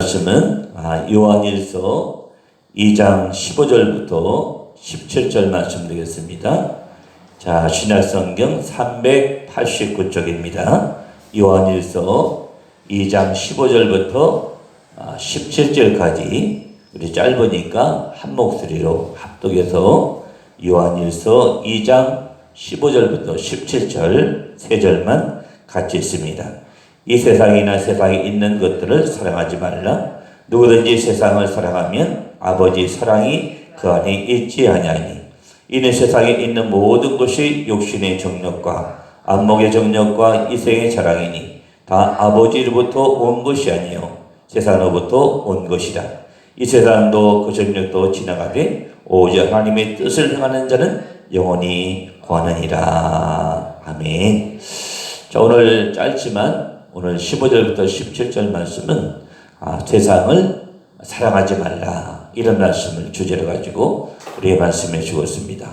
말씀은 요한일서 2장 15절부터 17절 말씀 되겠습니다. 자, 신약성경 389쪽입니다. 요한일서 2장 15절부터 17절까지 우리 짧으니까 한 목소리로 합독해서 요한일서 2장 15절부터 17절 세 절만 같이 있습니다. 이 세상이나 세상에 있는 것들을 사랑하지 말라. 누구든지 세상을 사랑하면 아버지 사랑이 그 안에 있지 아니하니. 이는 세상에 있는 모든 것이 육신의 정욕과 안목의 정욕과 이생의 자랑이니 다 아버지로부터 온 것이 아니요 세상으로부터 온 것이라. 이 세상도 그 정욕도 지나가되 오직 하나님의 뜻을 행하는 자는 영원히 구하느니라. 아멘. 자, 오늘 짧지만 오늘 15절부터 17절 말씀은 세상을 사랑하지 말라, 이런 말씀을 주제로 가지고 우리의 말씀해 주었습니다.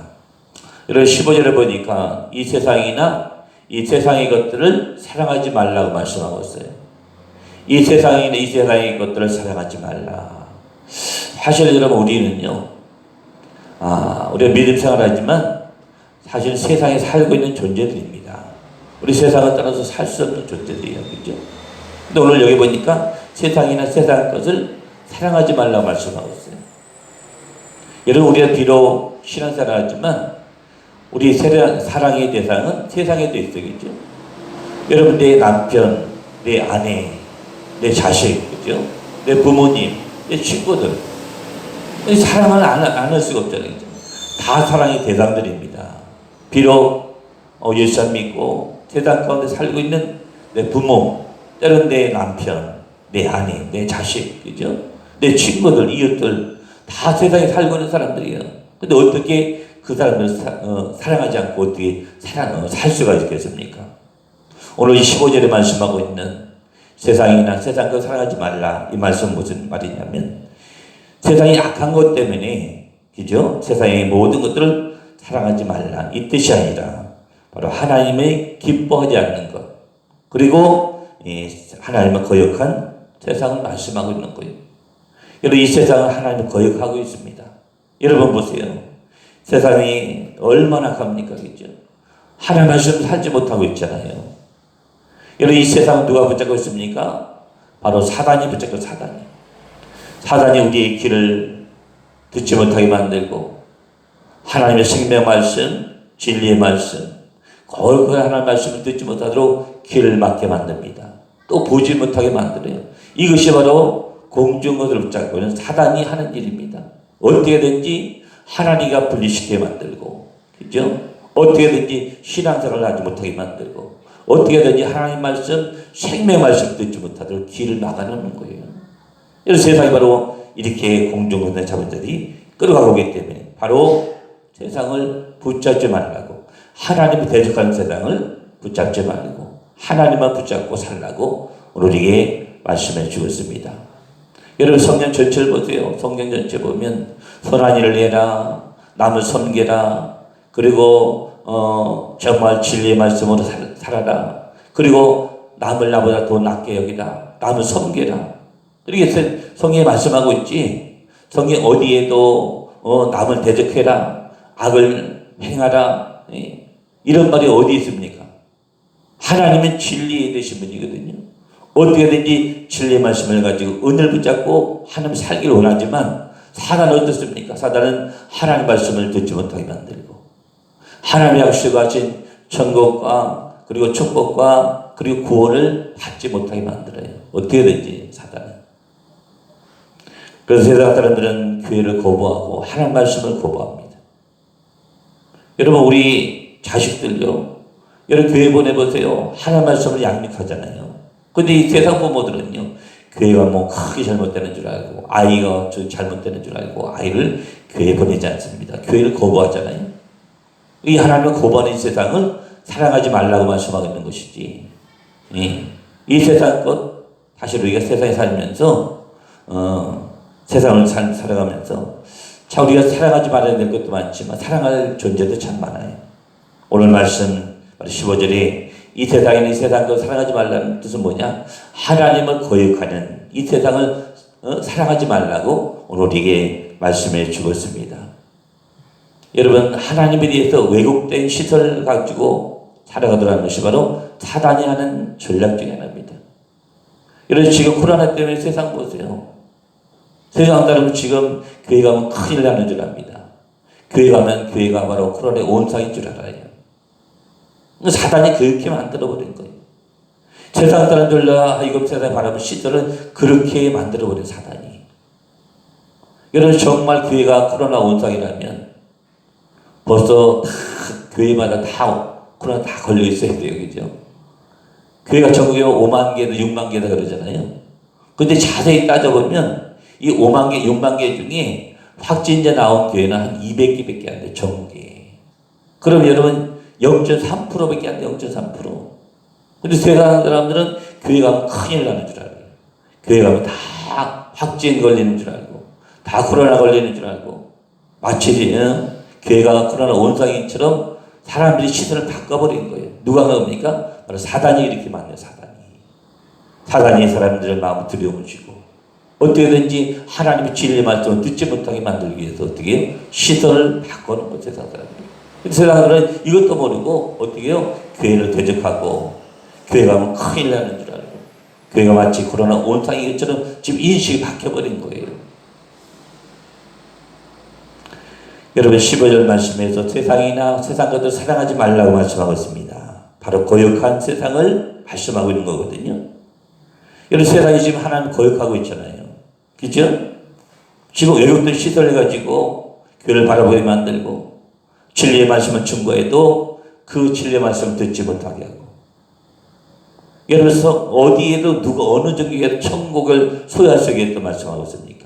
여러분 15절에 보니까 이 세상이나 이 세상의 것들을 사랑하지 말라고 말씀하고 있어요. 이 세상이나 이 세상의 것들을 사랑하지 말라. 사실 여러분 우리는요, 우리가 믿음 생활하지만 사실 세상에 살고 있는 존재들입니다. 우리 세상을 따라서 살 수 없는 존재들이에요. 그죠? 근데 오늘 여기 보니까 세상이나 세상 것을 사랑하지 말라고 말씀하고 있어요. 여러분, 우리가 비록 신앙생활을 하지만 우리 사랑의 대상은 세상에도 있어요. 그죠? 여러분, 내 남편, 내 아내, 내 자식, 그죠? 내 부모님, 내 친구들. 사랑을 안 할 수가 없잖아요. 그죠? 다 사랑의 대상들입니다. 비록 예수 안 믿고 세상 가운데 살고 있는 내 부모, 때론 내 남편, 내 아내, 내 자식, 그죠? 내 친구들, 이웃들, 다 세상에 살고 있는 사람들이에요. 근데 어떻게 그 사람들을 사랑하지 않고 어떻게 살 수가 있겠습니까? 오늘 15절에 말씀하고 있는 세상이나 세상 것 사랑하지 말라, 이 말씀 무슨 말이냐면 세상이 악한 것 때문에, 그죠? 세상의 모든 것들을 사랑하지 말라, 이 뜻이 아니라 바로 하나님의 기뻐하지 않는 것, 그리고 하나님의 거역한 세상을 말씀하고 있는 거예요. 여러분, 이 세상은 하나님을 거역하고 있습니다. 여러분 보세요. 세상이 얼마나 악합니까? 그죠? 하나님 말씀 살지 못하고 있잖아요. 여러분, 이 세상은 누가 붙잡고 있습니까? 바로 사단이 붙잡고 사단이. 사단이 우리의 길을 듣지 못하게 만들고 하나님의 생명 말씀, 진리의 말씀, 거룩한 하나님의 말씀을 듣지 못하도록 길을 막게 만듭니다. 또 보지 못하게 만들어요. 이것이 바로 공중것을 붙잡고 있는 사단이 하는 일입니다. 어떻게든지 하나님과 분리시키게 만들고, 그죠? 어떻게든지 신앙생활을 하지 못하게 만들고, 어떻게든지 하나님 말씀, 생명 말씀 듣지 못하도록 길을 막아놓는 거예요. 그래서 세상이 바로 이렇게 공중것을 잡은 자들이 끌어가고 있기 때문에 바로 세상을 붙잡지 말라고, 하나님이 대적하는 세상을 붙잡지 말고 하나님만 붙잡고 살라고 우리에게 말씀해 주었습니다. 여러분, 성경 전체를 보세요. 성경 전체 보면 선한 일을 해라, 남을 섬겨라, 그리고 정말 진리의 말씀으로 살아라, 그리고 남을 나보다 더 낫게 여기라, 남을 섬겨라. 이렇게 성경에 말씀하고 있지. 성경 어디에도 남을 대적해라, 악을 행하라, 이런 말이 어디 있습니까? 하나님은 진리에 되신 분이거든요. 어떻게든지 진리의 말씀을 가지고 은을 붙잡고 하나님 살기를 원하지만 사단은 어떻습니까? 사단은 하나님 말씀을 듣지 못하게 만들고 하나님의 약속하신 천국과 그리고 축복과 그리고 구원을 받지 못하게 만들어요. 어떻게든지 사단은. 그래서 세상 사람들은 교회를 거부하고 하나님 말씀을 거부합니다. 여러분, 우리 자식들요, 여러분 교회 보내보세요. 하나님 말씀을 양육하잖아요. 근데 이 세상 부모들은요, 교회가 뭐 크게 잘못되는 줄 알고 아이가 잘못되는 줄 알고 아이를 교회에 보내지 않습니다. 교회를 거부하잖아요. 이 하나님을 거부하는 이 세상을 사랑하지 말라고 말씀하고 있는 것이지. 이 세상 것, 사실 우리가 세상에 살면서 세상을 살아가면서 참 우리가 사랑하지 말아야 될 것도 많지만 사랑할 존재도 참 많아요. 오늘 말씀 15절에 이 세상에는 이 세상도 사랑하지 말라는 뜻은 뭐냐? 하나님을 거역하는 이 세상을 사랑하지 말라고 오늘 우리에게 말씀해 주고 있습니다. 여러분, 하나님에 대해서 왜곡된 시설을 가지고 살아가더라는 것이 바로 사단이 하는 전략 중에 하나입니다. 여러분, 지금 코로나 때문에 세상 보세요. 세상 사람은 지금 교회 가면 큰일 나는 줄 압니다. 교회 가면 교회가 바로 코로나의 온상인 줄 알아요. 사단이 그렇게 만들어버린 거예요. 세상 사람들과 이거 세상에 바라본 시설을 그렇게 만들어버린 사단이. 여러분, 정말 교회가 코로나 온상이라면 벌써 다 교회마다 다 코로나 다 걸려 있어야 돼요. 그죠? 교회가 전국에 5만 개나 6만 개나 그러잖아요. 근데 자세히 따져보면 이 5만 개, 6만 개 중에 확진자 나온 교회는 한 200개밖에 안 돼요. 전국에. 그럼 여러분 0.3%밖에 안 돼요. 0.3%. 근데 세상 사람들은 교회 가면 큰일 나는 줄 알아요. 교회 가면 다 확진 걸리는 줄 알고 다 코로나 걸리는 줄 알고 마치 교회가 코로나 온상인처럼 사람들이 시선을 바꿔버린 거예요. 누가 그럽니까? 바로 사단이 이렇게 만들어요. 사단이 사람들의 마음을 들여오시고 어떻게든지 하나님의 진리 말씀을 듣지 못하게 만들기 위해서 어떻게 해요? 시선을 바꾸는 거예요. 세상 사람들이. 세상 사람들은 이것도 모르고 어떻게 해요? 교회를 대적하고 교회 가면 큰일 나는 줄 알고 교회가 마치 코로나 온상인처럼 지금 인식이 바뀌어버린 거예요. 여러분, 15절 말씀에서 세상이나 세상 것들 사랑하지 말라고 말씀하고 있습니다. 바로 거역한 세상을 말씀하고 있는 거거든요. 여러분, 세상이 지금 하나님 거역하고 있잖아요. 그죠? 지금 왜곡된 시설을 가지고 교회를 바라보게 만들고 진리의 말씀을 증거해도 그 진리의 말씀을 듣지 못하게 하고 여러분, 어디에도 누가 어느 종교에도 천국을 소유할 수 있게 또 말씀하고 있습니까?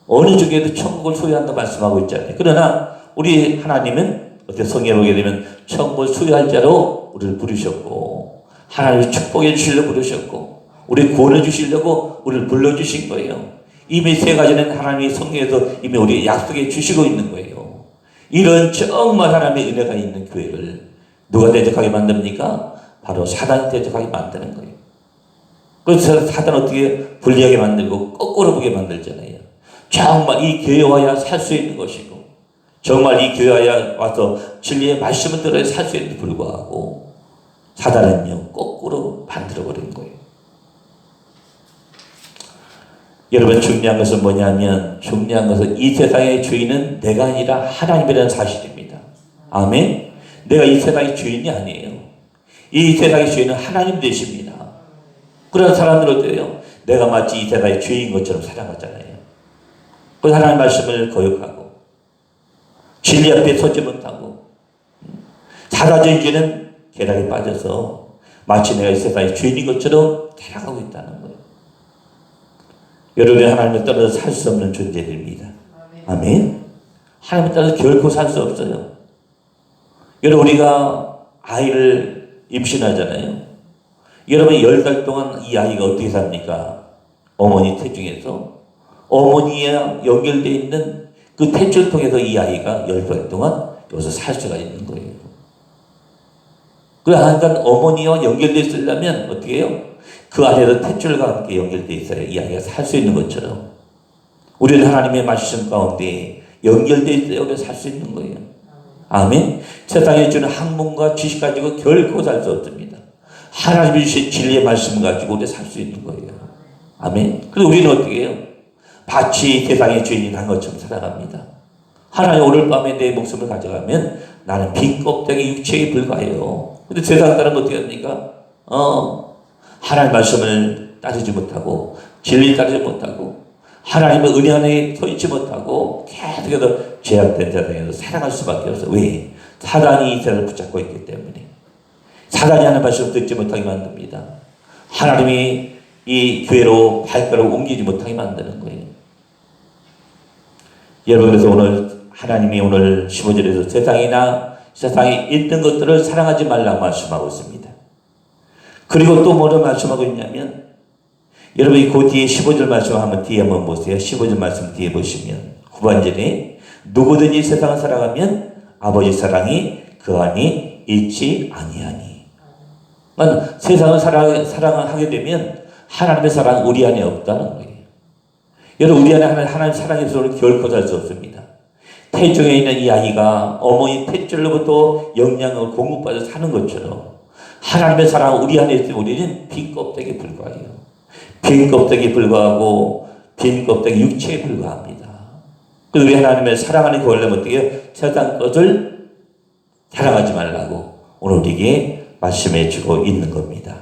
어느 쪽에도 천국을 소유한다 말씀하고 있잖아요. 그러나 우리 하나님은 어떻게 성경에 보게 되면 천국을 소유할 자로 우리를 부르셨고 하나님의 축복해 주시려고 부르셨고 우리 구원해 주시려고 우리를 불러주신 거예요. 이미 세 가지는 하나님의 성경에서 이미 우리 약속해 주시고 있는 거예요. 이런 정말 하나님의 은혜가 있는 교회를 누가 대적하게 만듭니까? 바로 사단이 대적하게 만드는 거예요. 그래서 사단은 어떻게 불리하게 만들고 거꾸로 보게 만들잖아요. 정말 이 교회에 와야 살 수 있는 것이고 정말 이 교회에 와서 진리의 말씀을 들어야 살 수 있는데 불구하고 사단은요 거꾸로 만들어버린 거예요. 여러분, 중요한 것은 뭐냐면 중요한 것은 이 세상의 주인은 내가 아니라 하나님이라는 사실입니다. 아멘. 내가 이 세상의 주인이 아니에요. 이 세상의 주인은 하나님 되십니다. 그런 사람들은 어때요? 내가 마치 이 세상의 주인인 것처럼 살아가잖아요. 그 하나님의 말씀을 거역하고 진리 앞에 서지 못하고 사단적인 죄는 계략에 빠져서 마치 내가 이 세상의 주인인 것처럼 살아가고 있다는 거예요. 여러분이 하나님을 따라서 살 수 없는 존재들입니다. 아멘. 하나님을 따라서 결코 살 수 없어요. 여러분, 우리가 아이를 임신하잖아요. 여러분, 10달 동안 이 아이가 어떻게 삽니까? 어머니 태중에서 어머니에 연결되어 있는 그 탯줄을 통해서 이 아이가 10달 동안 여기서 살 수가 있는 거예요. 그러니까 어머니와 연결되어 있으려면 어떻게 해요? 그 안에도 탯줄과 함께 연결되어 있어야 이 아이가 살 수 있는 것처럼 우리는 하나님의 말씀 가운데 연결되어 있어야 여기서 살 수 있는 거예요. 아멘. 세상에 주는 학문과 지식 가지고 결코 살 수 없습니다. 하나님이 주신 진리의 말씀 가지고 우리가 살 수 있는 거예요. 아멘. 그래서 우리는 어떻게 해요? 마치 세상의 주인이 난 것처럼 살아갑니다. 하나님, 오늘 밤에 내 목숨을 가져가면 나는 빈 껍데기 육체에 불과해요. 근데 세상 사람은 어떻게 합니까? 하나님 말씀을 따르지 못하고 진리를 따르지 못하고 하나님의 은혜 안에 서 있지 못하고 계속해서 제약된 세상에서 살아갈 수밖에 없어요. 왜? 사단이 이 세상을 붙잡고 있기 때문에. 사단이 하는 말씀을 듣지 못하게 만듭니다. 하나님이 이 교회로 발걸음을 옮기지 못하게 만드는 거예요. 여러분, 그래서 오늘 하나님이 오늘 15절에서 세상에 있는 것들을 사랑하지 말라고 말씀하고 있습니다. 그리고 또 뭐를 말씀하고 있냐면 여러분이 그 뒤에 15절 말씀 한번 뒤에 한번 보세요. 15절 말씀 뒤에 보시면 후반절에 누구든지 세상을 사랑하면 아버지 사랑이 그 안에 있지 아니하니. 세상을 사랑하게 되면 하나님의 사랑은 우리 안에 없다는 거예요. 여러분, 우리 안에 하나님 사랑의 소를 결코 살 수 없습니다. 태중에 있는 이 아이가 어머니 탯줄로부터 영양을 공급받아 사는 것처럼 하나님의 사랑 우리 안에 있으면 우리는 빈 껍데기에 불과해요. 빈 껍데기에 불과하고 빈 껍데기 육체에 불과합니다. 그래서 우리 하나님의 사랑하는 그 원래는 어떻게 해요? 세상 것을 사랑하지 말라고 오늘 우리에게 말씀해 주고 있는 겁니다.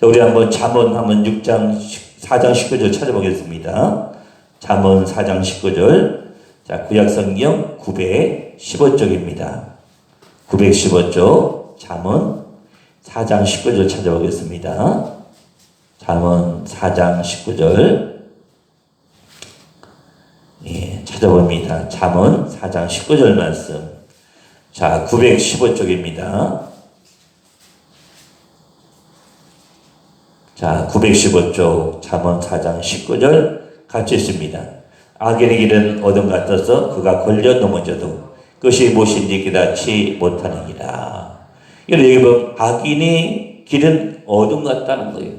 자, 우리 한번 잠언 4장 19절 찾아보겠습니다. 잠언 4장 19절. 자, 구약성경 915쪽입니다. 915쪽 잠언 4장 19절 찾아보겠습니다. 잠언 4장 19절. 예, 찾아봅니다. 잠언 4장 19절 말씀. 자, 915쪽입니다. 자, 915쪽 잠언 4장 19절 같이 있습니다. 악인의 길은 어둠 같아서 그가 걸려 넘어져도 그것이 무엇인지 깨닫지 못하느니라. 여기 보면 악인의 길은 어둠 같다는 거예요.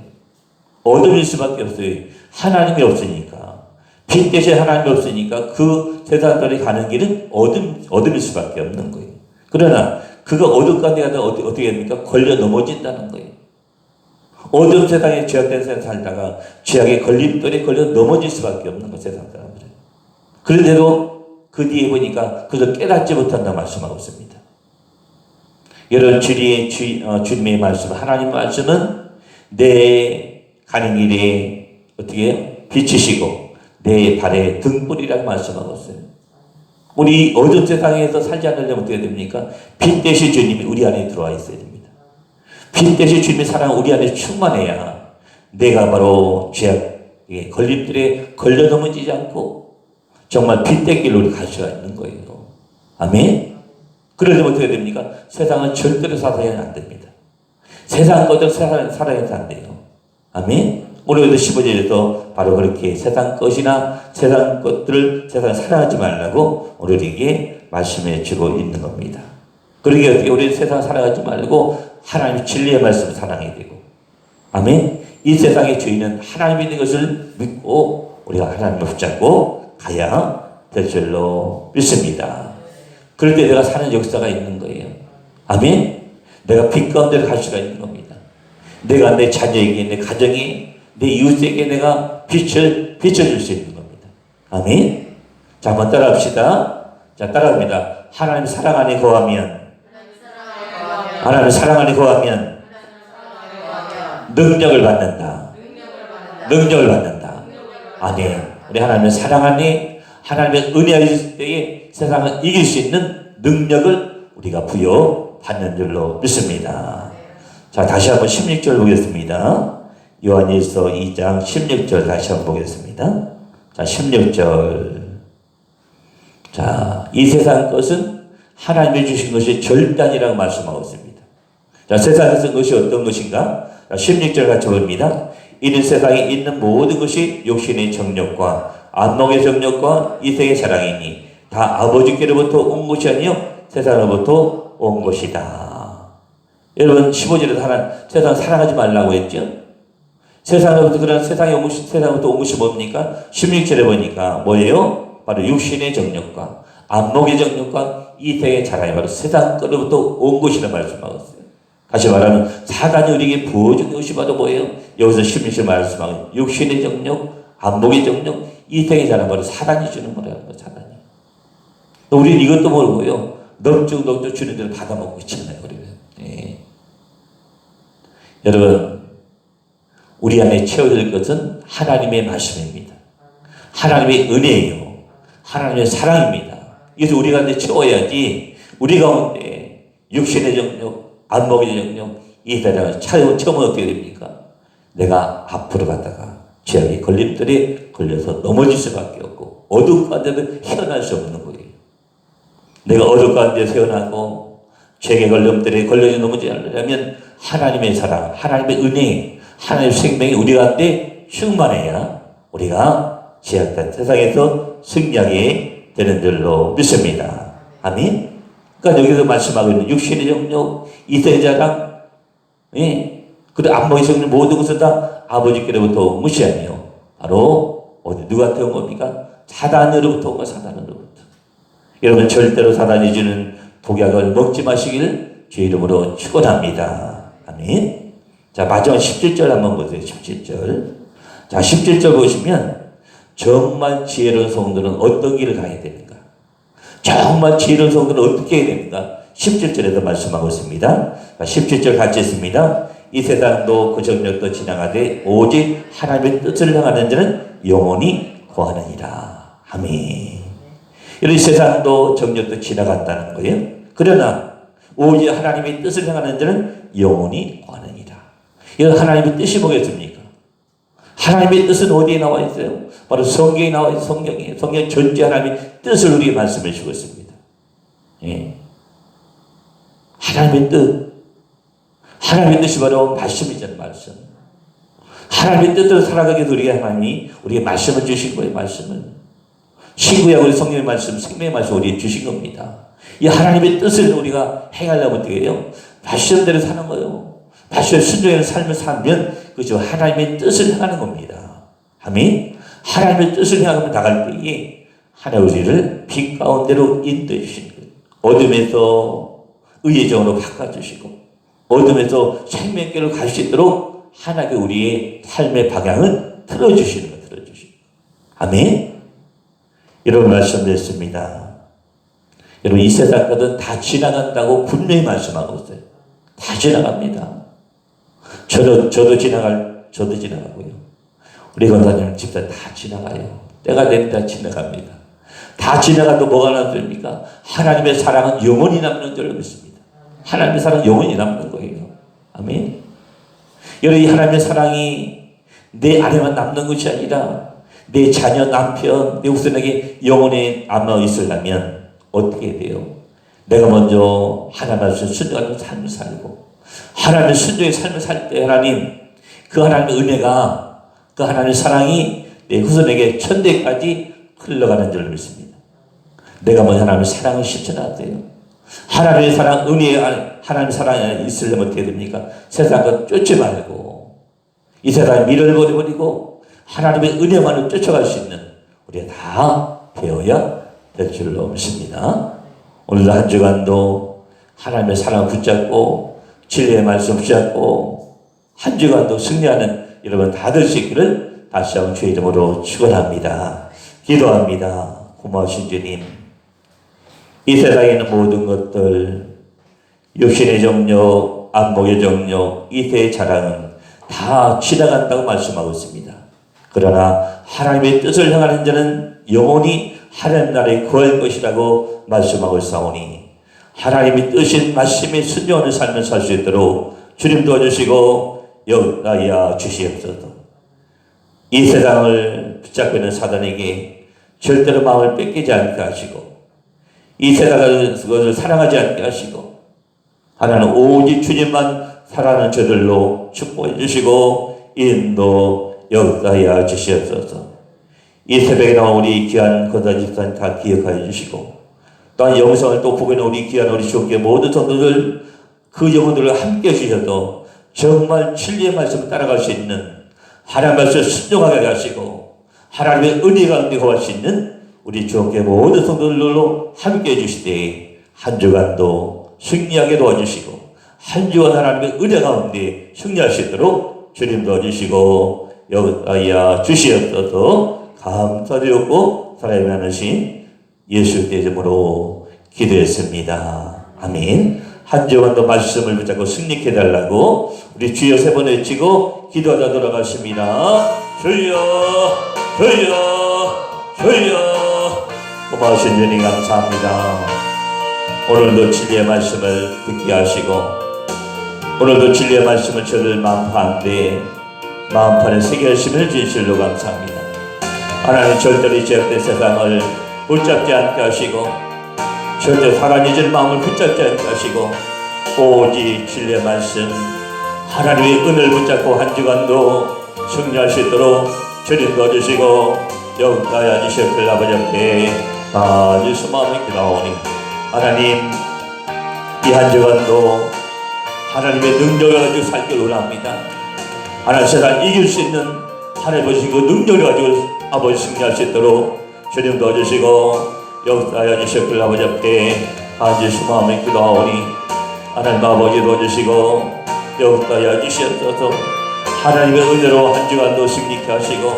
어둠일 수밖에 없어요. 하나님이 없으니까. 빛 대신 하나님이 없으니까 그 세상들이 가는 길은 어둠일 수밖에 없는 거예요. 그러나 그가 어둠 가운데 가다 어떻게 됩니까? 걸려 넘어진다는 거예요. 어두운 세상에 죄악된 세상에 살다가 죄악의 걸림돌에 걸려 넘어질 수밖에 없는 거, 세상 사람들은. 그런데도 그 뒤에 보니까 그저 깨닫지 못한다 말씀하고 있습니다. 여러분, 주님의 말씀, 하나님 말씀은 내 가는 길에 어떻게 비치시고 내 발에 등불이라고 말씀하고 있어요. 우리 어두운 세상에서 살지 않으려면 어떻게 됩니까? 빛 대신 주님이 우리 안에 들어와 있어야 됩니다. 빛 대신 주님의 사랑은 우리 안에 충만해야 내가 바로 죄악의 걸림들에 걸려 넘어지지 않고 정말 빛된 길로 갈 수가 있는 거예요. 아멘? 그러려면 어떻게 됩니까? 세상은 절대로 살아서는 안 됩니다. 세상 것들 살아야지 안 돼요. 아멘? 오늘도 15절에서 바로 그렇게 세상 것이나 세상 것들을 세상에 사랑하지 말라고 우리에게 말씀해 주고 있는 겁니다. 그러게 어떻게 우리 세상 살아가지 말고 하나님의 진리의 말씀을 사랑해야 되고, 아멘. 이 세상의 주인은 하나님이 있는 것을 믿고 우리가 하나님을 붙잡고 가야 될 줄로 믿습니다. 그럴 때 내가 사는 역사가 있는 거예요. 아멘. 내가 빛 가운데 갈 수가 있는 겁니다. 내가 내 자녀에게, 내 가정에, 내 이웃에게 내가 빛을 비춰줄 수 있는 겁니다. 아멘. 자, 한번 따라합시다. 자, 따라합니다. 하나님 사랑 안에 거하면, 하나님 사랑 안에 거하면 능력을 받는다. 능력을 받는다. 아멘. 우리 하나님의 사랑 안에, 하나님의 은혜가 있을 때에 세상을 이길 수 있는 능력을 우리가 부여받는 줄로 믿습니다. 자, 다시 한번 16절 보겠습니다. 요한일서 2장 16절 다시 한번 보겠습니다. 자, 16절. 자, 이 세상 것은 하나님이 주신 것이 절단이라고 말씀하고 있습니다. 자, 세상에서 것이 어떤 것인가? 자, 16절 같이 봅니다. 이는 세상에 있는 모든 것이 욕심의 정욕과 안목의 정욕과 이색의 사랑이니 다 아버지께로부터 온 것이 아니요 세상으로부터 온 것이다. 여러분, 15절에서 세상 사랑하지 말라고 했죠? 세상으로부터 그런 세상으로부터 온 것이 뭡니까? 16절에 보니까 뭐예요? 바로 육신의 정욕과 안목의 정욕과 이색의 자랑이 바로 세상 것으로부터 온 것이라는 말씀하고 있어요. 다시 말하면 사단이 우리에게 부어준 것이 바로 뭐예요? 여기서 16절 말씀하고 육신의 정욕, 안목의 정욕, 이색의 자랑 바로 사단이 주는 거라는 거예요. 사단이. 우리는 이것도 모르고요. 넉죽넉죽 주는 대로 받아먹고 있잖아요. 우리는. 네. 여러분, 우리 안에 채워질 것은 하나님의 말씀입니다. 하나님의 은혜예요. 하나님의 사랑입니다. 그래서 우리 가운데 채워야지 우리 가운데 육신의 정욕, 안목의 정욕, 이 대장을 채우면 어떻게 됩니까? 내가 앞으로 가다가 죄악의 걸림돌에 걸려서 넘어질 수밖에 없고 어둠 가운데도 헤어날 수 없는 거예요. 내가 어둠 가운데 헤어나고 죄악의 걸림돌에 걸려서 넘어지지 않으려면 하나님의 사랑, 하나님의 은혜, 하나님의 생명이 우리 가운데 충만해야 우리가 죄악된 세상에서 승리하게 되는 줄로 믿습니다. 아멘. 그러니까 여기서 말씀하고 있는 육신의 정욕, 이색의 자랑, 예. 그리고 안목의 정욕 모든 것은 다 아버지께로부터 온 것이 아니요 바로 어디 누구한테 온 겁니까? 사단으로부터 온 거, 사단으로부터. 여러분 절대로 사단이 주는 독약을 먹지 마시길 주의 이름으로 축원합니다. 아멘. 자, 마지막 17절 한번 보세요. 17절. 자, 17절 보시면 정말 지혜로운 성도는 어떤 길을 가야 되는가? 정말 지혜로운 성도는 어떻게 해야 되는가? 17절에도 말씀하고 있습니다. 17절 같이 있습니다. 이 세상도 그 정력도 지나가되 오직 하나님의 뜻을 향하는 자는 영원히 구하느니라. 아멘. 이 세상도 정력도 지나간다는 거예요. 그러나 오직 하나님의 뜻을 향하는 자는 영원히 구하느니라. 이건 하나님의 뜻이 뭐겠습니까? 하나님의 뜻은 어디에 나와 있어요? 바로 성경에 나와 있어요. 성경에. 성경 전체 하나님의 뜻을 우리에게 말씀해 주고 있습니다. 예. 하나님의 뜻. 하나님의 뜻이 바로 말씀이잖아요. 말씀. 하나님의 뜻대로 살아가기 위해서 우리에게 하나님이 우리에게 말씀을 주신 거예요. 말씀을. 신구약 우리 성령의 말씀, 생명의 말씀 우리에게 주신 겁니다. 이 하나님의 뜻을 우리가 행하려면 어떻게 해요? 말씀대로 사는 거예요. 말씀에 순종하는 삶을 살면 그죠? 하나님의 뜻을 행하는 겁니다. 아멘. 하나님의 뜻을 향하며 나갈 때에 하나님 우리를 빛 가운데로 인도해 주시는 거예요. 어둠에서 의의 정으로 바꿔주시고 어둠에서 생명길을 갈 수 있도록 하나님 우리의 삶의 방향을 틀어주시는 거예요. 틀어주시는 거예요. 아멘. 여러분 말씀드렸습니다. 여러분 이 세상 것은 다 지나간다고 분명히 말씀하고 있어요. 다 지나갑니다. 저도 지나가고요. 우리 권사님 집사 다 지나가요. 때가 되면 다 지나갑니다. 다 지나가도 뭐가 남습니까? 하나님의 사랑은 영원히 남는 줄 믿습니다. 하나님의 사랑은 영원히 남는 거예요. 아멘. 여러분 이 하나님의 사랑이 내 안에만 남는 것이 아니라 내 자녀, 남편, 내 후손에게 영원히 남아 있으려면 어떻게 돼요? 내가 먼저 하나님 말씀 순종하는 삶을 살고 하나님의 순종의 삶을 살 때 하나님 그 하나님의 은혜가 그 하나님의 사랑이 내 후손에게 천대까지 흘러가는 줄 믿습니다. 내가 먼저 하나님의 사랑을 실천해야 돼요. 하나님의 사랑, 은혜 안에 하나님의 사랑에 있으려면 어떻게 됩니까? 세상과 쫓지 말고 이 세상에 미련을 버려버리고 하나님의 은혜만을 쫓아갈 수 있는 우리가 다 배워야 될 줄로 믿습니다. 오늘도 한 주간도 하나님의 사랑을 붙잡고 진리의 말씀 붙잡고 한 주간도 승리하는 여러분 다 될 수 있기를 다시 한번 주의 이름으로 축원합니다. 기도합니다. 고마우신 주님, 이 세상에 있는 모든 것들, 육신의 정욕, 안목의 정욕, 이 세의 자랑은 다 지나간다고 말씀하고 있습니다. 그러나 하나님의 뜻을 향하는 자는 영원히 하나님 나라에 거할 것이라고 말씀하고 있사오니 하나님의 뜻인 말씀에 순종하는 삶을 살 수 있도록 주님 도와주시고 역사하여 주시옵소서. 이 세상을 붙잡고 있는 사단에게 절대로 마음을 뺏기지 않게 하시고 이 세상을 그것을 사랑하지 않게 하시고 하나님 오직 주님만 사랑하는 저들로 축복해 주시고 인도 역사하여 주시옵소서. 이 새벽에 나와 우리 귀한 권사 집사님 다 기억하여 주시고 또한 영상을 또 보고 있는 우리 귀한 우리 주옥교회 모든 성도들 그 영혼들을 함께 해주셔도 정말 진리의 말씀을 따라갈 수 있는 하나님 말씀을 순종하게 하시고 하나님의 은혜 가운데 거할 수 있는 우리 주옥교회 모든 성도들로 함께 해주시되 한 주간도 승리하게 도와주시고 한 주간 하나님의 은혜 가운데 승리할 수 있도록 주님 도와주시고 여기야 주시옵소서. 감사드렸고 사랑이 많으신 예수 이름으로 기도했습니다. 아멘. 한 주간도 말씀을 붙잡고 승리케 해달라고 우리 주여 세 번 외치고 기도하다 돌아가십니다. 주여 주여 주여. 고마우신 주님 감사합니다. 오늘도 진리의 말씀을 듣게 하시고 오늘도 진리의 말씀을 저들 마음판에 새겨하시면 진실로 감사합니다. 하나님 절대로 제약된 세상을 붙잡지 않게 하시고 절대 사람 잊을 마음을 붙잡지 않게 하시고 오직 진리의 말씀 하나님의 은혜를 붙잡고 한 주간도 승리할 수 있도록 주님 도와주시고 역사하여 주시옵길 아버지 앞에 아주 수마음에 기도하오니 하나님 이 한 주간도 하나님의 능력을 가지고 살길 원합니다. 하나님 세상 이길 수 있는 하나님 보신 그 능력을 가지고 아버지 승리할 수 있도록 주님 도와주시고 역사하여 주셨길 아버지 앞에 간절히 마음에 기도하오니 하나님 아버지 도와주시고 역사하여 주시옵소서. 하나님의 은혜로 한 주간도 승리케 하시고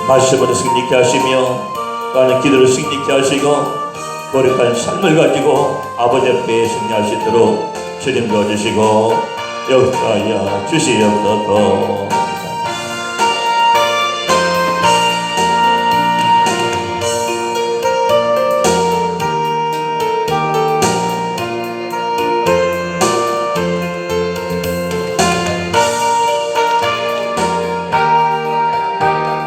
말씀으로 승리케 하시며 또한 기도를 승리케 하시고 거룩한 삶을 가지고 아버지 앞에 승리할 수 있도록 주님 도와주시고 역사하여 주시옵소서.